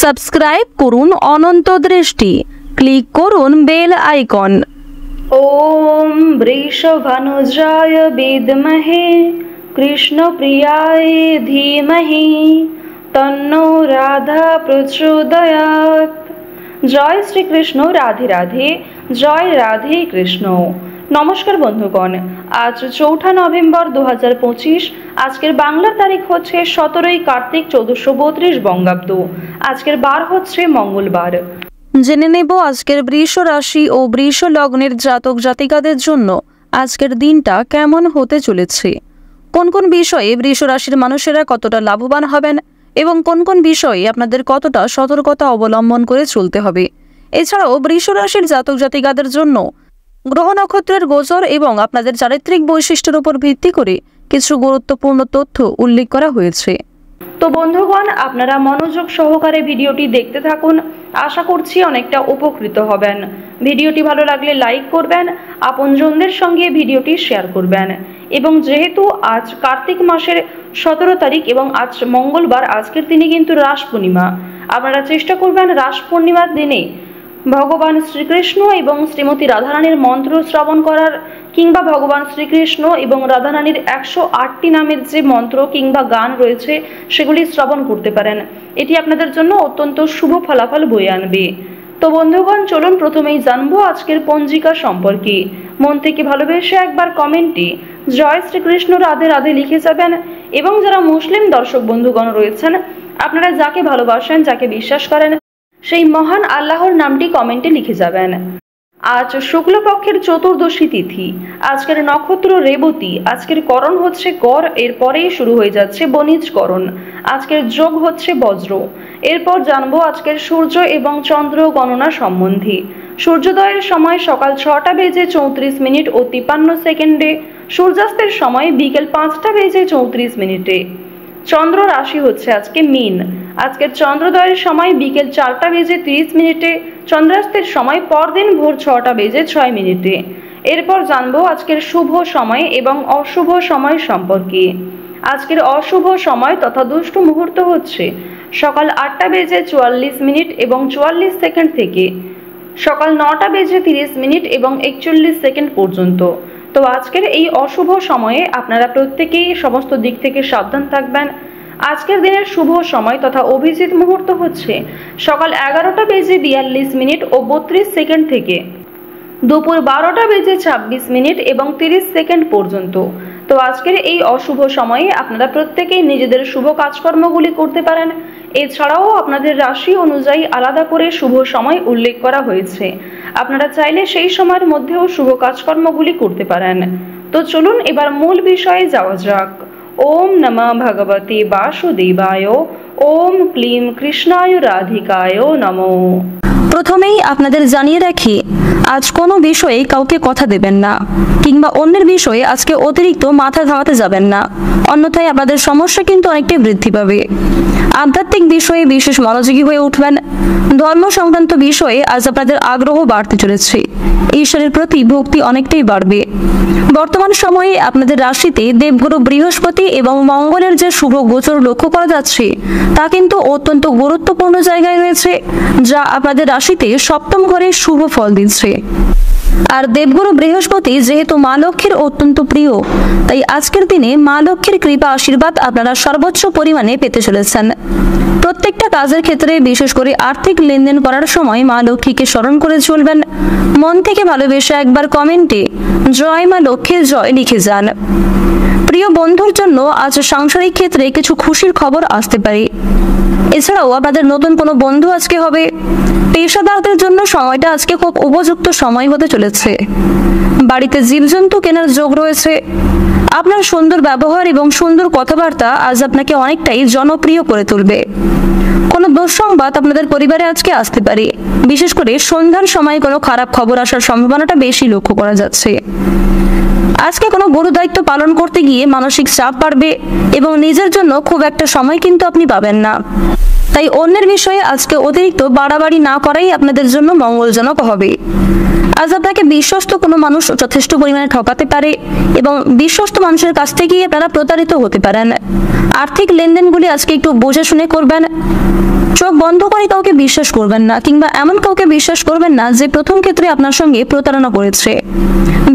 Subscribe করুন অনন্ত দৃষ্টি, click করুন বেল আইকন। ওম বৃষভানুজায় বিদ্মহে কৃষ্ণপ্রিয়ায় ধীমহি তন্নো রাধা প্রচোদয়াৎ। জয় শ্রীকৃষ্ণ, রাধে রাধে, জয় রাধে কৃষ্ণ। নমস্কার বন্ধুগণ, আজ 4 নভেম্বর 2025। আজকের বাংলার তারিখ হচ্ছে 17 কার্তিক 1432 বঙ্গাব্দ। আজকের বার হচ্ছে মঙ্গলবার। জেনে নেব আজকের বৃষ রাশি ও বৃষ লগ্নের জাতক জাতিকাদের জন্য আজকের দিনটা কেমন হতে চলেছে, কোন কোন বিষয়ে বৃষ রাশির মানুষেরা কতটা লাভবান হবেন এবং কোন কোন বিষয়ে আপনাদের কতটা সতর্কতা অবলম্বন করে চলতে হবে। এছাড়াও বৃষ রাশির জাতক জাতিকাদের জন্য গ্রহ নক্ষত্রের গোচর এবং আপনাদের চারিত্রিক বৈশিষ্ট্যের উপর ভিত্তি করে কিছু গুরুত্বপূর্ণ তথ্য উল্লেখ করা হয়েছে। তো বন্ধুগণ, আপনারা মনোযোগ সহকারে ভিডিওটি দেখতে থাকুন। আশা করছি অনেকটা উপকৃত হবেন। ভিডিওটি ভালো লাগলে লাইক করবেন, আপনজনদের সঙ্গে ভিডিওটি শেয়ার করবেন। এবং যেহেতু আজ কার্তিক মাসের 17 তারিখ এবং আজ মঙ্গলবার, আজকের দিনে কিন্তু রাস পূর্ণিমা। আপনারা চেষ্টা করবেন রাস পূর্ণিমার দিনে ভগবান শ্রীকৃষ্ণ এবং শ্রীমতী রাধারানীর মন্ত্র শ্রবণ করার, কিংবা ভগবান শ্রীকৃষ্ণ এবং রাধারানীর 108টি নামের যে মন্ত্র কিংবা গান রয়েছে সেগুলি শ্রবণ করতে পারেন। এটি আপনাদের জন্য অত্যন্ত শুভ ফলাফল বয়ে আনবে। তো বন্ধুগণ, চলুন প্রথমেই জানবো আজকের পঞ্জিকা সম্পর্কে। মন থেকে ভালোবেসে একবার কমেন্টে জয় শ্রীকৃষ্ণ রাধে রাধে লিখে যাবেন। এবং যারা মুসলিম দর্শক বন্ধুগণ রয়েছেন, আপনারা যাকে ভালোবাসেন, যাকে বিশ্বাস করেন, সেই মহান আল্লাহর নামটি কমেন্টে লিখে যাবেন। আজ শুক্লপক্ষের চতুর্দশী তিথি। আজকের নক্ষত্র রেবতী। আজকের করণ হচ্ছে কর, এরপরেই শুরু হয়ে যাচ্ছে বণিজ করণ। আজকের যোগ হচ্ছে বজ্র। এরপর জানবো আজকের সূর্য এবং চন্দ্র গণনা সম্বন্ধে। সূর্যোদয়ের সময় সকাল 6টা বেজে 34 মিনিট ও 53 সেকেন্ডে। সূর্যাস্তের সময় বিকেল 5টা বেজে 34 মিনিটে। চন্দ্র রাশি হচ্ছে আজকে মীন। আজকের চন্দ্রোদয়ের সময় বিকেল 4টা বেজে 30 মিনিটে। চন্দ্রাস্তের সময় পরদিন ভোর 6টা বেজে 6 মিনিটে। এরপর জানবো আজকের শুভ সময় এবং অশুভ সময় সম্পর্কে। আজকের অশুভ সময় তথা দুষ্ট মুহূর্ত হচ্ছে সকাল 8টা বেজে 44 মিনিট এবং 44 সেকেন্ড থেকে সকাল 9টা বেজে 30 মিনিট এবং 41 সেকেন্ড পর্যন্ত। তো আজকের এই অশুভ সময়ে আপনারা প্রত্যেকেই সমস্ত দিক থেকে সাবধান থাকবেন। আজকের দিনের শুভ সময় তথা অভিজিৎ মুহূর্ত হচ্ছে সকাল 11টা বেজে 42 মিনিট ও 32 সেকেন্ড থেকে দুপুর 12টা বেজে 26 মিনিট এবং 30 সেকেন্ড পর্যন্ত। তো আজকের এই অশুভ সময়ে আপনারা প্রত্যেকেই নিজেদের শুভ কাজকর্মগুলি করতে পারেন। এছাড়াও আপনাদের রাশি অনুযায়ী আলাদা করে শুভ সময় উল্লেখ করা হয়েছে। আপনারা চাইলে সেই সময়ের মধ্যেও শুভ কাজকর্মগুলি করতে পারেন। তো চলুন এবার মূল বিষয়ে যাওয়া যাক। ওম নমঃ ভগবতে বাসুদেবায়। ওম ক্লিম কৃষ্ণায় রাধিকায় নমঃ। প্রথমেই আপনাদের জানিয়ে রাখি, আজ কোনো বিষয়ে কাউকে কথা দেবেন না, কিংবা অন্যের বিষয়ে আজকে অতিরিক্ত মাথা ঘামাতে যাবেন না, অন্যথায় আপনাদের সমস্যা কিন্তু অনেকটাই বৃদ্ধি পাবে। আধ্যাত্মিক বিষয়ে বিশেষ মনোযোগী হয়ে উঠবেন। ধর্ম সংক্রান্ত বিষয়ে আজ আপনাদের আগ্রহ বাড়তে চলেছে। ঈশ্বরের প্রতি ভক্তি অনেকটাই বাড়বে। বর্তমান সময়ে আপনাদের রাশিতে দেবগুরু বৃহস্পতি এবং মঙ্গলের যে শুভ গোচর লক্ষ্য করা যাচ্ছে তা কিন্তু অত্যন্ত গুরুত্বপূর্ণ জায়গায় রয়েছে, যা আপনাদের রাশিতে সপ্তম ঘরে শুভ ফল দিচ্ছে। আর দেবগুরু বৃহস্পতি যেহেতু মা লক্ষ্মীর অত্যন্ত প্রিয়, তাই আজকের দিনে মা লক্ষ্মীর কৃপা আশীর্বাদ আপনারা সর্বোচ্চ পরিমাণে পেতে চলেছেন। প্রত্যেকটা কাজের ক্ষেত্রে, বিশেষ করে আর্থিক লেনদেন করার সময় মা লক্ষ্মীকে স্মরণ করে চলবেন। মন থেকে ভালোবেসে একবার কমেন্টে জয় মা লক্ষ্মীর জয় লিখে যান। প্রিয় বন্ধুর জন্য আজ সাংসারিক ক্ষেত্রে কিছু খুশির খবর আসতে পারে। এছাড়াও আপনাদের নতুন কোনো বন্ধু আজকে হবে। পেশাদারদের জন্য সময়টা আজকে খুব উপযুক্ত সময় হতে চলেছে। বাড়িতে জীবজন্তু কেনার যোগ রয়েছে। আপনার সুন্দর ব্যবহার এবং সুন্দর কথাবার্তা আজ আপনাকে অনেকটাই জনপ্রিয় করে তুলবে। কোনো দুঃসংবাদ আপনাদের পরিবারে আজকে আসতে পারে। বিশেষ করে সন্ধ্যার সময় কোনো খারাপ খবর আসার সম্ভাবনাটা বেশি লক্ষ্য করা যাচ্ছে। আজকে কোনো বড় দায়িত্ব পালন করতে গিয়ে মানসিক চাপ বাড়বে এবং নিজের জন্য খুব একটা সময় কিন্তু আপনি পাবেন না। তাই অন্যের বিষয়ে আজকে অতিরিক্ত বাড়াবাড়ি না করাই আপনাদের জন্য মঙ্গলজনক হবে। আজ আপনাকে বিশ্বস্ত কোনো মানুষ যথেষ্ট পরিমাণে ঠকাতে পারে এবং বিশ্বস্ত মানুষের কাছ থেকেই আপনারা প্রতারিত হতে পারেন। আর্থিক লেনদেনগুলি আজকে একটু বুঝে শুনে করবেন। চোখ বন্ধ করে কাউকে বিশ্বাস করবেন না, কিংবা এমন কাউকে বিশ্বাস করবেন না যে প্রথম ক্ষেত্রে আপনার সঙ্গে প্রতারণা করেছে।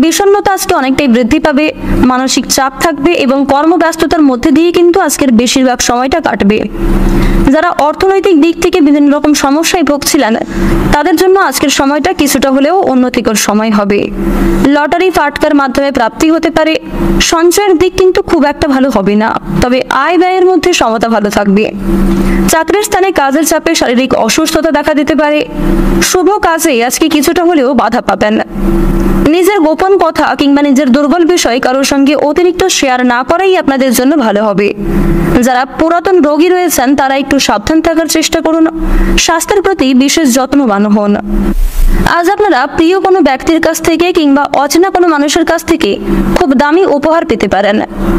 বিষণ্ণতা আজকে অনেকটাই বৃদ্ধি পাবে, মানসিক চাপ থাকবে এবং কর্মব্যস্ততার মধ্যে দিয়ে কিন্তু আজকের বেশিরভাগ সময়টা কাটবে। যারা অর্থনৈতিক দিক থেকে বিভিন্ন রকম সমস্যায় ভুগছিলেন তাদের জন্য আজকের সময়টা কিছুটা হলেও উন্নতিকর সময় হবে। লটারি ফাটকার মাধ্যমে প্রাপ্তি হতে পারে। সঞ্চয়ের দিক কিন্তু খুব একটা ভালো হবে না, তবে আয় ব্যয়ের মধ্যে সমতা ভালো থাকবে। চাকরির স্থানে কাজের চাপে শারীরিক অসুস্থতা দেখা দিতে পারে। শুভ কাজে আজকে কিছুটা হলেও বাধা পাবেন। নিজের গোপন কথা কিংবা নিজের দুর্বল বিষয় কারোর সঙ্গে অতিরিক্ত শেয়ার না করাই আপনাদের জন্য ভালো হবে। যারা পুরাতন রোগী রয়েছেন তারা একটু সাবধান থাকার চেষ্টা করুন। স্বাস্থ্যের প্রতি বিশেষ যত্নবান হন। আজ আপনারা প্রিয় কোনো ব্যক্তির কাছ থেকে কিংবা অচেনা কোনো মানুষের কাছ থেকে খুব দামি উপহার পেতে পারেন।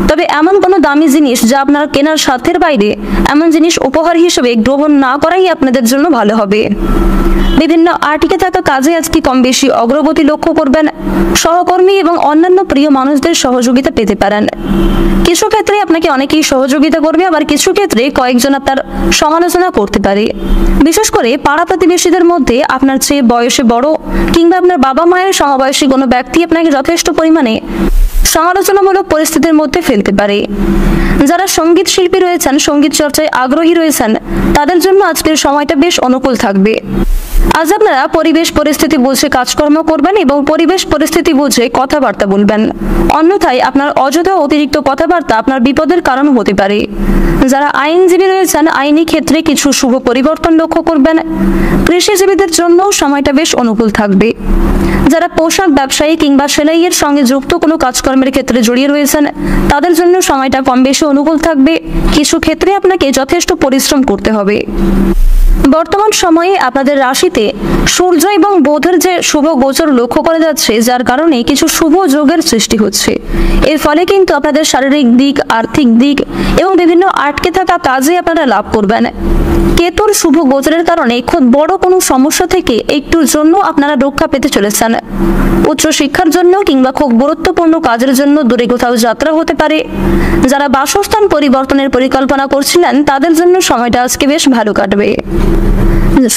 তবে এমন কোনো দামি জিনিস যা আপনার কেনার সাধ্যের বাইরে, এমন জিনিস উপহার হিসেবে গ্রহণ না করাই আপনাদের জন্য ভালো হবে। বিভিন্ন আটকে থাকা কাজে আজকে কম বেশি অগ্রগতি লক্ষ্য করবেন। সহকর্মী এবং অন্যান্য প্রিয় মানুষদের সহযোগিতা পেতে পারেন। কিছু ক্ষেত্রে আপনাকে অনেকেই সহযোগিতা করবে, আবার কিছু ক্ষেত্রে কয়েকজন আপনার সমালোচনা করতে পারে। বিশেষ করে পাড়া প্রতিবেশীদের মধ্যে আপনার চেয়ে বয়সে বড় কিংবা আপনার বাবা মায়ের সমবয়সী কোনো ব্যক্তি আপনাকে যথেষ্ট পরিমাণে সমালোচনামূলক পরিস্থিতির মধ্যে ফেলতে পারে। যারা সঙ্গীত শিল্পী রয়েছেন, সঙ্গীত চর্চায় আগ্রহী রয়েছেন, তাদের জন্য আজকের সময়টা বেশ অনুকূল থাকবে। আজ আপনারা পরিবেশ পরিস্থিতি বুঝে কাজকর্ম করবেন এবং পরিবেশ পরিস্থিতি বুঝে কথাবার্তা বলবেন। অন্যথায় আপনার অযথা অতিরিক্ত কথাবার্তা আপনার বিপদের কারণ হতে পারে। যারা আইনজীবী রয়েছেন, আইনি ক্ষেত্রে কিছু শুভ পরিবর্তন লক্ষ্য করবেন। কৃষিজীবীদের জন্য সময়টা বেশ অনুকূল থাকবে। যারা পোশাক ব্যবসায়ী কিংবা সেলাইয়ের সঙ্গে যুক্ত কোনো কাজকর্মের ক্ষেত্রে জড়িয়ে রয়েছেন তাদের জন্য সময়টা কম বেশি অনুকূল থাকবে। কিছু ক্ষেত্রে আপনাকে যথেষ্ট পরিশ্রম করতে হবে। বর্তমান সময়ে আপনাদের রাশিতে সূর্য এবং বুধের যে শুভ গোচর লক্ষ্য করা যাচ্ছে, যার কারণে কিছু শুভ যোগের সৃষ্টি হচ্ছে। এর ফলে কিন্তু আপনাদের শারীরিক দিক, আর্থিক দিক এবং বিভিন্ন আটকে থাকা কাজে আপনারা লাভ করবেন। কেতুর শুভ গোচরের কারণে খুব বড় কোনো সমস্যা থেকে একটুর জন্য আপনারা রক্ষা পেতে চলেছেন। উচ্চ শিক্ষার জন্য কিংবা খুব গুরুত্বপূর্ণ কাজের জন্য দূরে কোথাও যাত্রা হতে পারে। যারা বাসস্থান পরিবর্তনের পরিকল্পনা করছিলেন তাদের জন্য সময়টা আজকে বেশ ভালো কাটবে।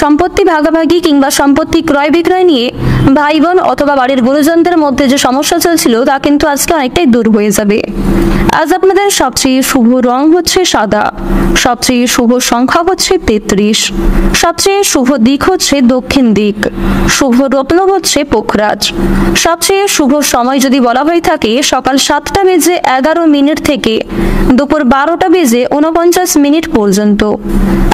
সম্পত্তি ভাগাভাগি কিংবা সম্পত্তি ক্রয় বিক্রয় নিয়ে ভাই বোন অথবা বাড়ির গুরুজনদের মধ্যে যে সমস্যা চলছিল তা কিন্তু আজকে অনেকটাই দূর হয়ে যাবে। আজ আপনাদের সবচেয়ে শুভ রং হচ্ছে সাদা, সবচেয়ে শুভ সংখ্যা হচ্ছে 33, সবচেয়ে শুভ দিক হচ্ছে দক্ষিণ দিক, শুভ রত্ন হচ্ছে পোখরাজ। সবচেয়ে শুভ সময় যদি বলা হয়ে থাকে সকাল 7টা বেজে 11 মিনিট থেকে দুপুর 12টা বেজে 49 মিনিট পর্যন্ত।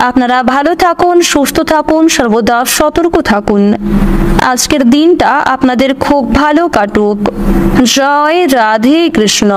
আপনারা ভালো থাকুন, সুস্থ থাকুন, সর্বদা সতর্ক থাকুন। আজকের দিনটা আপনাদের খুব ভালো কাটুক। জয় রাধে কৃষ্ণ।